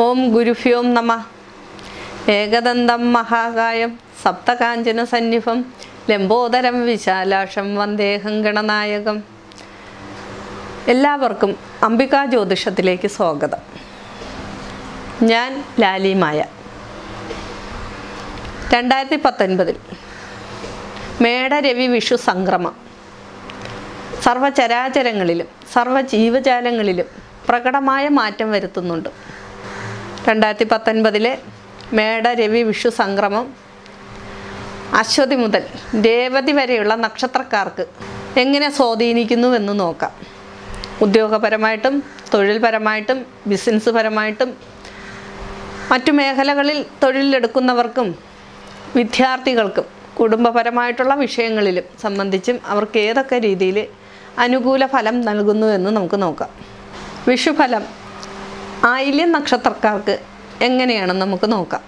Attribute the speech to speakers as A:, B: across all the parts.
A: ഓം ഗുരുഭ്യോം നമഃ. ഏകദന്തം മഹാകായം സപ്തകാഞ്ചന സന്നിഭം ലംബോദരം വിശാലാക്ഷം വന്ദേഹം ഗണനായകം. എല്ലാവർക്കും അംബികാ ജ്യോതിഷത്തിലേക്ക് സ്വാഗതം. ഞാൻ ലാലിമായ. 2019 മേടരവി വിഷു സംക്രമം സർവചരാചരങ്ങളിലും സർവജീവജാലങ്ങളിലും പ്രകടമായ മാറ്റം വരുത്തുന്നുണ്ട്. 2019 മേടരവി വിഷു സംക്രമം അശ്വതി മുതൽ രേവതി വരെയുള്ള നക്ഷത്രക്കാർക്ക് എങ്ങനെ സ്വാധീനിക്കുന്നുവെന്ന് നോക്കാം. ഉദ്യോഗപരമായിട്ടും തൊഴിൽപരമായിട്ടും ബിസിനസ് പരമായിട്ടും മറ്റു മേഖലകളിൽ തൊഴിലെടുക്കുന്നവർക്കും വിദ്യാർത്ഥികൾക്കും കുടുംബപരമായിട്ടുള്ള വിഷയങ്ങളിലും സംബന്ധിച്ചും അവർക്ക് ഏതൊക്കെ രീതിയിൽ അനുകൂല ഫലം നൽകുന്നുവെന്ന് നമുക്ക് നോക്കാം. വിഷുഫലം ആയില്യം നക്ഷത്രക്കാർക്ക് എങ്ങനെയാണെന്ന് നമുക്ക് നോക്കാം.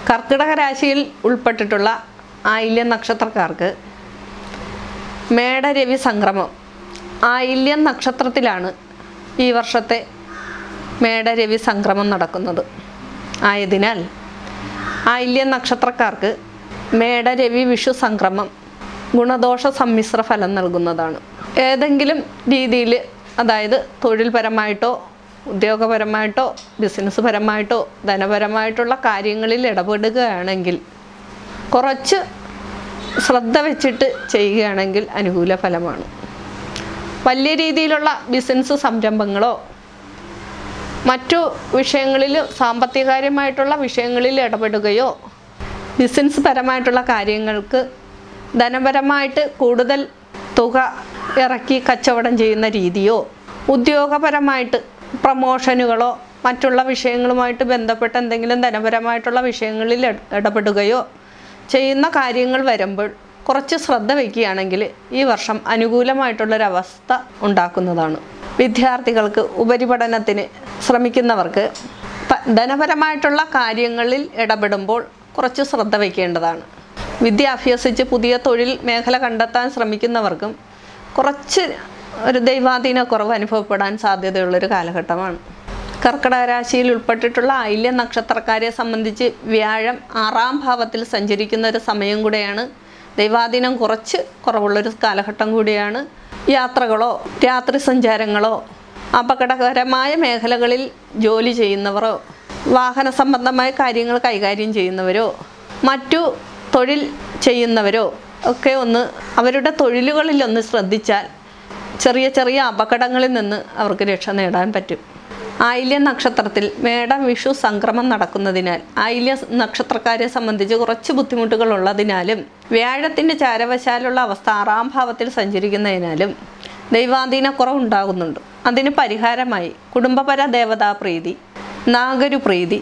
A: കർക്കിടക രാശിയിൽ ഉൾപ്പെട്ടിട്ടുള്ള ആയില്യം നക്ഷത്രക്കാർക്ക് മേടരവി സംക്രമം ആയില്യം നക്ഷത്രത്തിലാണ് ഈ വർഷത്തെ മേടരവി സംക്രമം നടക്കുന്നത്. ആയതിനാൽ ആയില്യം നക്ഷത്രക്കാർക്ക് മേടരവി വിഷു സംക്രമം ഗുണദോഷ സമ്മിശ്ര ഫലം നൽകുന്നതാണ്. ഏതെങ്കിലും രീതിയിൽ, അതായത് തൊഴിൽപരമായിട്ടോ ഉദ്യോഗപരമായിട്ടോ ബിസിനസ് പരമായിട്ടോ ധനപരമായിട്ടുള്ള കാര്യങ്ങളിൽ ഇടപെടുകയാണെങ്കിൽ കുറച്ച് ശ്രദ്ധ വെച്ചിട്ട് ചെയ്യുകയാണെങ്കിൽ അനുകൂല ഫലമാണ്. വലിയ രീതിയിലുള്ള ബിസിനസ് സംരംഭങ്ങളോ മറ്റു വിഷയങ്ങളിൽ സാമ്പത്തികമായിട്ടുള്ള വിഷയങ്ങളിൽ ഇടപെടുകയോ ബിസിനസ് പരമായിട്ടുള്ള കാര്യങ്ങൾക്ക് ധനപരമായിട്ട് കൂടുതൽ തുക ഇറക്കി കച്ചവടം ചെയ്യുന്ന രീതിയോ ഉദ്യോഗപരമായിട്ട് പ്രമോഷനുകളോ മറ്റുള്ള വിഷയങ്ങളുമായിട്ട് ബന്ധപ്പെട്ട എന്തെങ്കിലും ധനപരമായിട്ടുള്ള വിഷയങ്ങളിൽ ഇടപെടുകയോ ചെയ്യുന്ന കാര്യങ്ങൾ വരുമ്പോൾ കുറച്ച് ശ്രദ്ധ വയ്ക്കുകയാണെങ്കിൽ ഈ വർഷം അനുകൂലമായിട്ടുള്ളൊരവസ്ഥ ഉണ്ടാക്കുന്നതാണ്. വിദ്യാർത്ഥികൾക്ക് ഉപരിപഠനത്തിന് ശ്രമിക്കുന്നവർക്ക് ധനപരമായിട്ടുള്ള കാര്യങ്ങളിൽ ഇടപെടുമ്പോൾ കുറച്ച് ശ്രദ്ധ വയ്ക്കേണ്ടതാണ്. വിദ്യ അഭ്യസിച്ച് പുതിയ തൊഴിൽ മേഖല കണ്ടെത്താൻ ശ്രമിക്കുന്നവർക്കും കുറച്ച് ഒരു ദൈവാധീനക്കുറവ് അനുഭവപ്പെടാൻ സാധ്യതയുള്ളൊരു കാലഘട്ടമാണ്. കർക്കിടക രാശിയിൽ ഉൾപ്പെട്ടിട്ടുള്ള ആയില്യം നക്ഷത്രക്കാരെ സംബന്ധിച്ച് വ്യാഴം 6ാം ഭാവത്തിൽ സഞ്ചരിക്കുന്ന ഒരു സമയം കൂടെയാണ്. ദൈവാധീനം കുറച്ച് കുറവുള്ളൊരു കാലഘട്ടം കൂടിയാണ്. യാത്രകളോ രാത്രി സഞ്ചാരങ്ങളോ അപകടകരമായ മേഖലകളിൽ ജോലി ചെയ്യുന്നവരോ വാഹന സംബന്ധമായ കാര്യങ്ങൾ കൈകാര്യം ചെയ്യുന്നവരോ മറ്റു തൊഴിൽ ചെയ്യുന്നവരോ ഒക്കെ അവരുടെ തൊഴിലുകളിലൊന്ന് ശ്രദ്ധിച്ചാൽ ചെറിയ ചെറിയ അപകടങ്ങളിൽ നിന്ന് അവർക്ക് രക്ഷ നേടാൻ പറ്റും. ആയില്യം നക്ഷത്രത്തിൽ മേട വിഷു സംക്രമം നടക്കുന്നതിനാൽ ആയില്യ നക്ഷത്രക്കാരെ സംബന്ധിച്ച് കുറച്ച് ബുദ്ധിമുട്ടുകൾ ഉള്ളതിനാലും വ്യാഴത്തിൻ്റെ ചാരവശാലുള്ള അവസ്ഥ 6ാം ഭാവത്തിൽ സഞ്ചരിക്കുന്നതിനാലും ദൈവാധീനക്കുറവുണ്ടാകുന്നുണ്ട്. അതിന് പരിഹാരമായി കുടുംബപര ദേവതാപ്രീതി, നാഗരുപ്രീതി,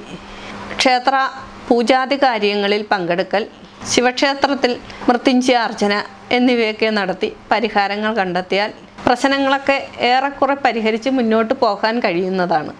A: ക്ഷേത്ര പൂജാതി കാര്യങ്ങളിൽ പങ്കെടുക്കൽ, ശിവക്ഷേത്രത്തിൽ മൃത്യുഞ്ജയാർച്ചന എന്നിവയൊക്കെ നടത്തി പരിഹാരങ്ങൾ കണ്ടെത്തിയാൽ പ്രശ്നങ്ങളൊക്കെ ഏറെക്കുറെ പരിഹരിച്ച് മുന്നോട്ട് പോകാൻ കഴിയുന്നതാണ്.